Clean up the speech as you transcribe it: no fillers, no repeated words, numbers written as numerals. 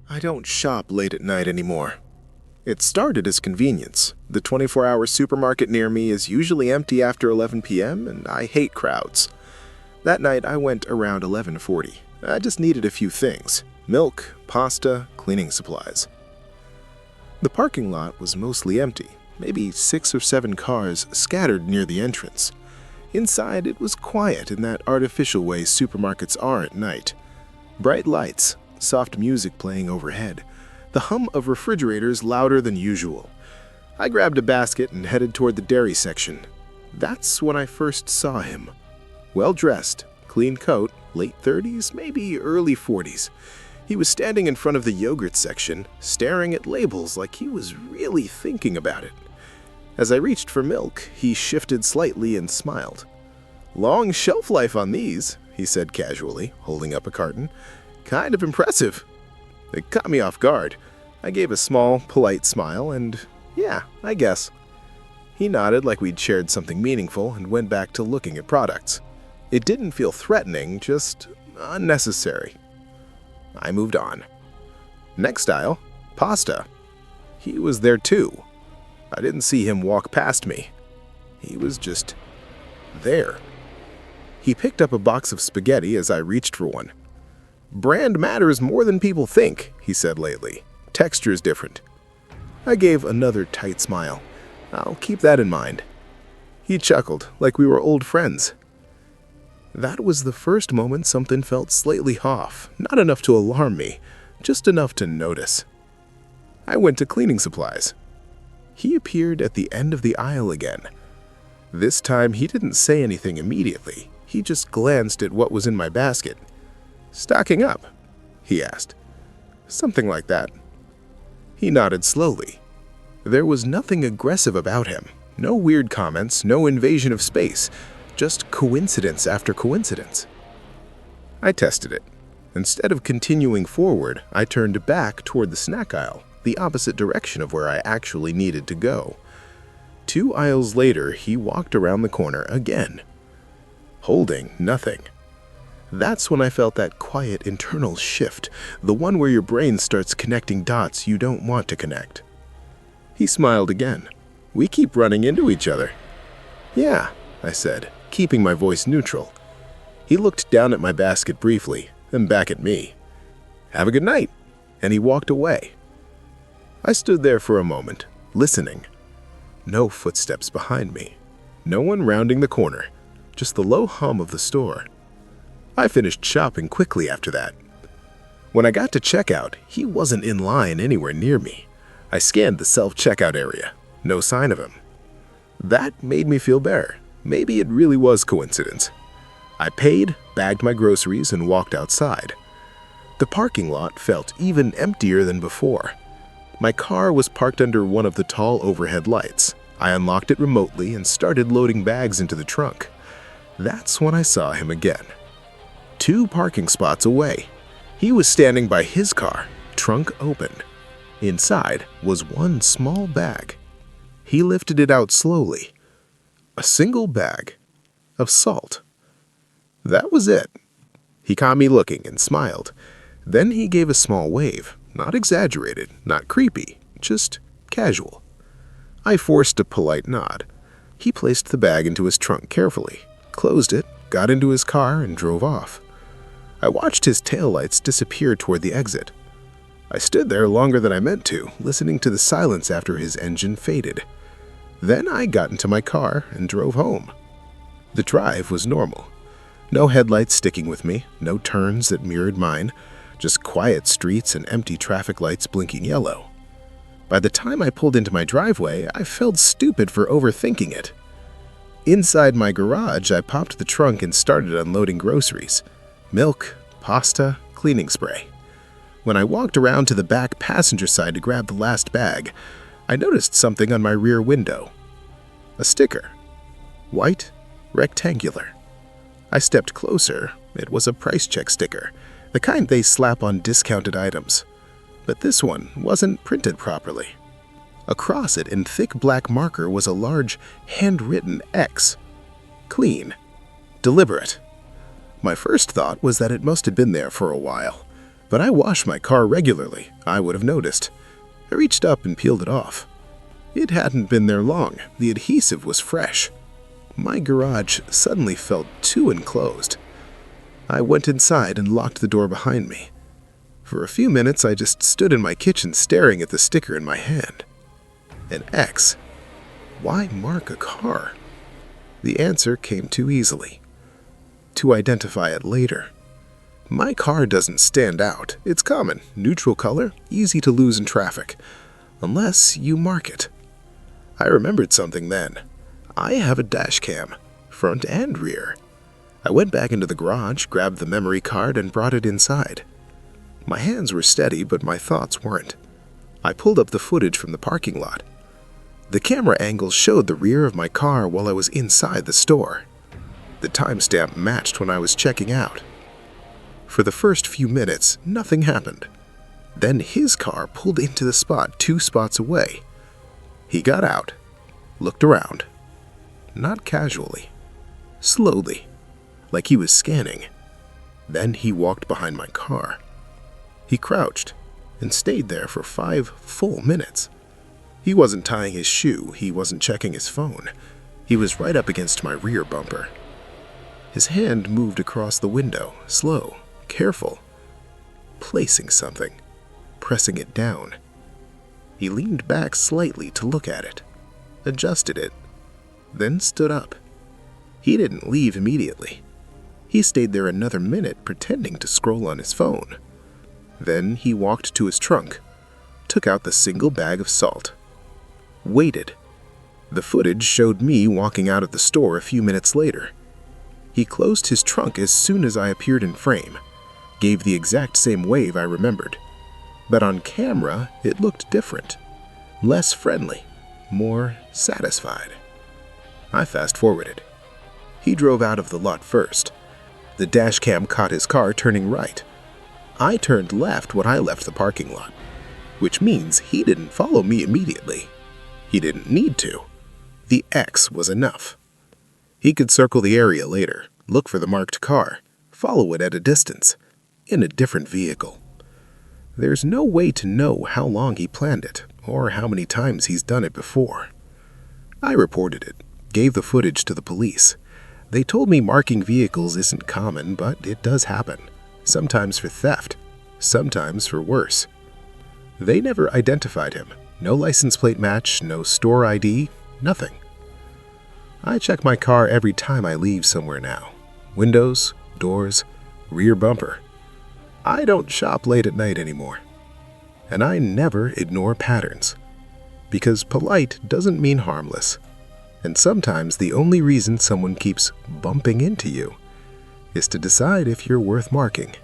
I don't shop late at night anymore. It started as convenience. The 24-hour supermarket near me is usually empty after 11 p.m., and I hate crowds. That night I went around 11:40. I just needed a few things: milk, pasta, cleaning supplies. The parking lot was mostly empty, maybe 6 or 7 cars scattered near the entrance. Inside, it was quiet in that artificial way supermarkets are at night. Bright lights, soft music playing overhead, the hum of refrigerators louder than usual. I grabbed a basket and headed toward the dairy section. That's when I first saw him. Well-dressed, clean coat, late 30s, maybe early 40s. He was standing in front of the yogurt section, staring at labels like he was really thinking about it. As I reached for milk, he shifted slightly and smiled. "Long shelf life on these," he said casually, holding up a carton. "Kind of impressive." It caught me off guard. I gave a small, polite smile and, yeah, I guess. He nodded like we'd shared something meaningful and went back to looking at products. It didn't feel threatening, just unnecessary. I moved on. Next aisle, pasta. He was there too. I didn't see him walk past me. He was just there. He picked up a box of spaghetti as I reached for one. "Brand matters more than people think," he said lately. "Texture's different." I gave another tight smile. "I'll keep that in mind." He chuckled like we were old friends. That was the first moment something felt slightly off, not enough to alarm me, just enough to notice. I went to cleaning supplies. He appeared at the end of the aisle again. This time he didn't say anything immediately. He just glanced at what was in my basket. "Stocking up?" he asked. "Something like that." He nodded slowly. There was nothing aggressive about him. No weird comments, no invasion of space. Just coincidence after coincidence. I tested it. Instead of continuing forward, I turned back toward the snack aisle, the opposite direction of where I actually needed to go. 2 aisles later, he walked around the corner again, holding nothing. That's when I felt that quiet internal shift, the one where your brain starts connecting dots you don't want to connect. He smiled again. "We keep running into each other." "Yeah," I said, keeping my voice neutral. He looked down at my basket briefly, then back at me. "Have a good night," and he walked away. I stood there for a moment, listening. No footsteps behind me. No one rounding the corner, just the low hum of the store. I finished shopping quickly after that. When I got to checkout, he wasn't in line anywhere near me. I scanned the self-checkout area. No sign of him. That made me feel better. Maybe it really was coincidence. I paid, bagged my groceries, and walked outside. The parking lot felt even emptier than before. My car was parked under one of the tall overhead lights. I unlocked it remotely and started loading bags into the trunk. That's when I saw him again. 2 parking spots away. He was standing by his car, trunk open. Inside was one small bag. He lifted it out slowly. A single bag of salt. That was it. He caught me looking and smiled. Then he gave a small wave, not exaggerated, not creepy, just casual. I forced a polite nod. He placed the bag into his trunk carefully, closed it, got into his car, and drove off. I watched his taillights disappear toward the exit. I stood there longer than I meant to, listening to the silence after his engine faded. Then I got into my car and drove home. The drive was normal. No headlights sticking with me, no turns that mirrored mine, just quiet streets and empty traffic lights blinking yellow. By the time I pulled into my driveway, I felt stupid for overthinking it. Inside my garage, I popped the trunk and started unloading groceries. Milk, pasta, cleaning spray. When I walked around to the back passenger side to grab the last bag, I noticed something on my rear window. A sticker. White, rectangular. I stepped closer. It was a price check sticker, the kind they slap on discounted items. But this one wasn't printed properly. Across it in thick black marker was a large, handwritten X. Clean. Deliberate. My first thought was that it must have been there for a while, but I wash my car regularly. I would have noticed. I reached up and peeled it off. It hadn't been there long. The adhesive was fresh. My garage suddenly felt too enclosed. I went inside and locked the door behind me. For a few minutes, I just stood in my kitchen staring at the sticker in my hand. An X. Why mark a car? The answer came too easily. To identify it later. My car doesn't stand out. It's common, neutral color, easy to lose in traffic. Unless you mark it. I remembered something then. I have a dash cam, front and rear. I went back into the garage, grabbed the memory card, and brought it inside. My hands were steady, but my thoughts weren't. I pulled up the footage from the parking lot. The camera angle showed the rear of my car while I was inside the store. The timestamp matched when I was checking out. For the first few minutes, nothing happened. Then his car pulled into the spot 2 spots away. He got out, looked around. Not casually. Slowly, like he was scanning. Then he walked behind my car. He crouched and stayed there for 5 full minutes. He wasn't tying his shoe, he wasn't checking his phone. He was right up against my rear bumper. His hand moved across the window, slow, careful, placing something, pressing it down. He leaned back slightly to look at it, adjusted it, then stood up. He didn't leave immediately. He stayed there another minute pretending to scroll on his phone. Then he walked to his trunk, took out the single bag of salt, waited. The footage showed me walking out of the store a few minutes later. He closed his trunk as soon as I appeared in frame, gave the exact same wave I remembered. But on camera, it looked different. Less friendly, more satisfied. I fast-forwarded. He drove out of the lot first. The dash cam caught his car turning right. I turned left when I left the parking lot, which means he didn't follow me immediately. He didn't need to. The X was enough. He could circle the area later, look for the marked car, follow it at a distance, in a different vehicle. There's no way to know how long he planned it, or how many times he's done it before. I reported it, gave the footage to the police. They told me marking vehicles isn't common, but it does happen. Sometimes for theft, sometimes for worse. They never identified him. No license plate match, no store ID, nothing. I check my car every time I leave somewhere now. Windows, doors, rear bumper. I don't shop late at night anymore. And I never ignore patterns. Because polite doesn't mean harmless. And sometimes the only reason someone keeps bumping into you is to decide if you're worth marking.